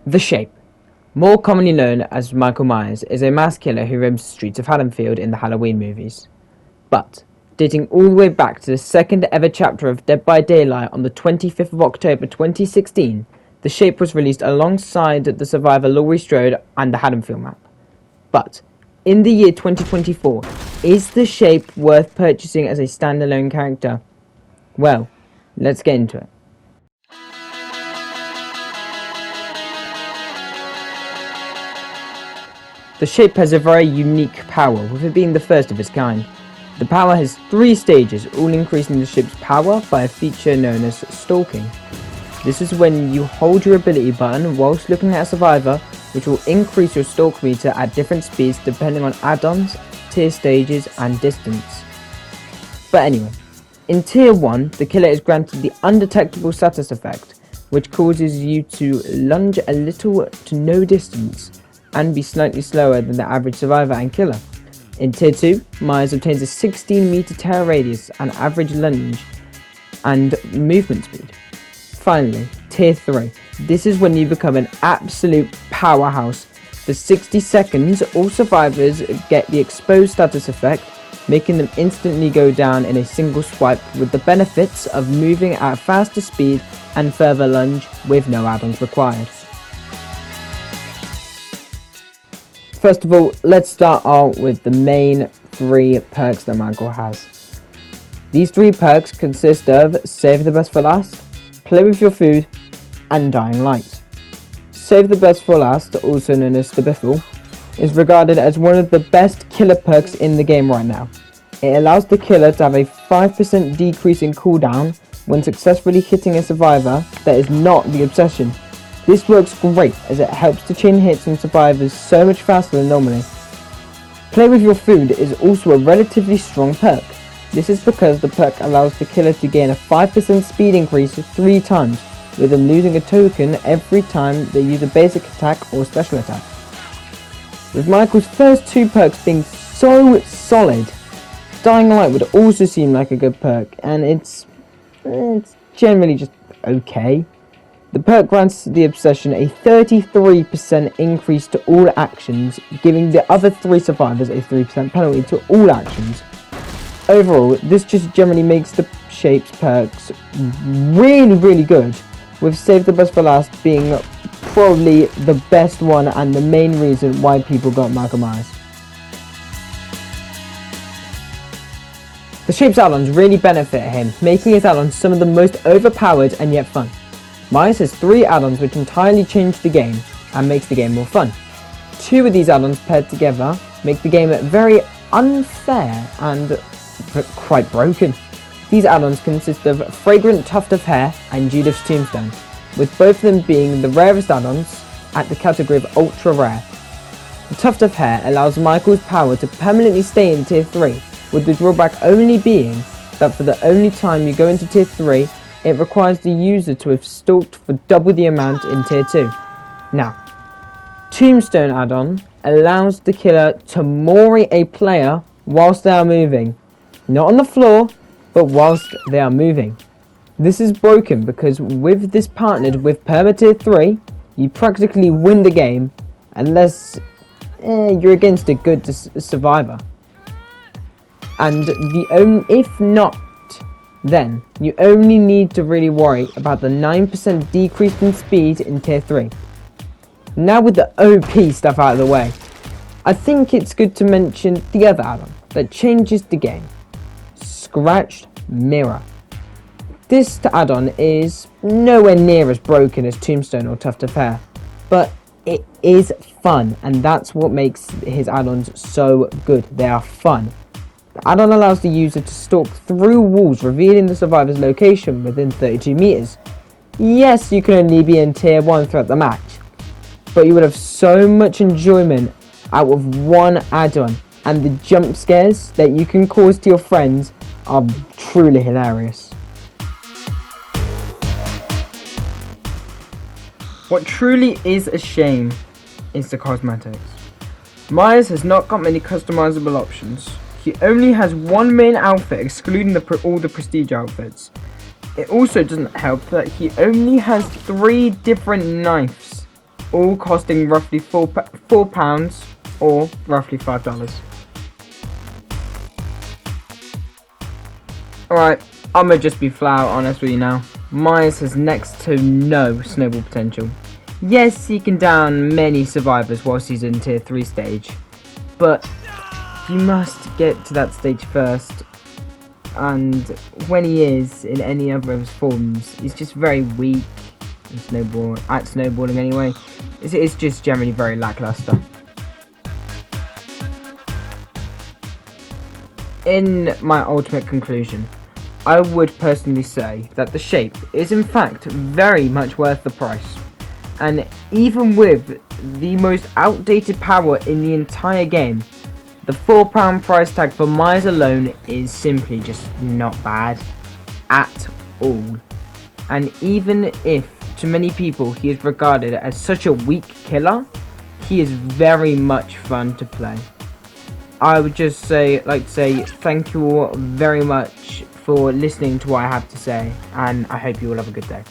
The Shape, more commonly known as Michael Myers, is a mass killer who roams the streets of Haddonfield in the Halloween movies. But, dating all the way back to the second ever chapter of Dead by Daylight on the 25th of October 2016, The Shape was released alongside the survivor Laurie Strode and the Haddonfield map. But, in the year 2024, is The Shape worth purchasing as a standalone character? Well, let's get into it. The Shape has a very unique power, with it being the first of its kind. The power has 3 stages, all increasing the Shape's power by a feature known as stalking. This is when you hold your ability button whilst looking at a survivor, which will increase your stalk meter at different speeds depending on add-ons, tier stages and distance. But anyway, in tier 1, the killer is granted the undetectable status effect, which causes you to lunge a little to no distance and be slightly slower than the average survivor and killer. In tier 2, Myers obtains a 16 meter terror radius and average lunge and movement speed. Finally, tier 3. This is when you become an absolute powerhouse. For 60 seconds, all survivors get the exposed status effect, making them instantly go down in a single swipe, with the benefits of moving at a faster speed and further lunge with no add-ons required. First of all, let's start out with the main 3 perks that Michael has. These 3 perks consist of Save the Best for Last, Play with Your Food, and Dying Light. Save the Best for Last, also known as the Biffle, is regarded as one of the best killer perks in the game right now. It allows the killer to have a 5% decrease in cooldown when successfully hitting a survivor that is not the obsession. This works great as it helps to chain hits on survivors so much faster than normally. Play with Your Food is also a relatively strong perk. This is because the perk allows the killer to gain a 5% speed increase 3 times, with them losing a token every time they use a basic attack or special attack. With Michael's first 2 perks being so solid, Dying Light would also seem like a good perk, and it's generally just okay. The perk grants the obsession a 33% increase to all actions, giving the other 3 survivors a 3% penalty to all actions. Overall, this just generally makes the Shape's perks really good, with Save the Best for Last being probably the best one and the main reason why people got Michael Myers. The Shape's add-ons really benefit him, making his add-ons some of the most overpowered and yet fun. Myers has 3 add-ons which entirely change the game and makes the game more fun. 2 of these add-ons paired together make the game very unfair and quite broken. These add-ons consist of Fragrant Tuft of Hair and Judith's Tombstone, with both of them being the rarest add-ons at the category of ultra rare. The Tuft of Hair allows Michael's power to permanently stay in tier 3, with the drawback only being that for the only time you go into tier 3, it requires the user to have stalked for double the amount in tier 2. Now, Tombstone add-on allows the killer to mori a player whilst they are moving. Not on the floor, but whilst they are moving. This is broken because with this partnered with Perma tier 3, you practically win the game unless you're against a good survivor. And if not, then you only need to really worry about the 9% decrease in speed in tier 3. Now with the OP stuff out of the way, I think it's good to mention the other add-on that changes the game. Scratched Mirror. This add-on is nowhere near as broken as Tombstone or Tuft of Hair, but it is fun, and that's what makes his add-ons so good. They are fun. The add-on allows the user to stalk through walls, revealing the survivor's location within 32 meters. Yes, you can only be in tier 1 throughout the match, but you would have so much enjoyment out of one add-on, and the jump scares that you can cause to your friends are truly hilarious. What truly is a shame is the cosmetics. Myers has not got many customizable options. He only has one main outfit, excluding all the prestige outfits. It also doesn't help that he only has 3 different knives. all costing roughly £4 or roughly $5. Alright, I'ma just be flat out honest with you now. Myers has next to no snowball potential. Yes, he can down many survivors whilst he's in tier 3 stage, but you must get to that stage first, and when he is in any other of his forms, he's just very weak in snowballing anyway. It's just generally very lackluster. In my ultimate conclusion, I would personally say that the shape is in fact very much worth the price, and even with the most outdated power in the entire game, the £4 price tag for Myers alone is simply just not bad at all. And even if to many people he is regarded as such a weak killer, he is very much fun to play. I would just like to say thank you all very much for listening to what I have to say, and I hope you all have a good day.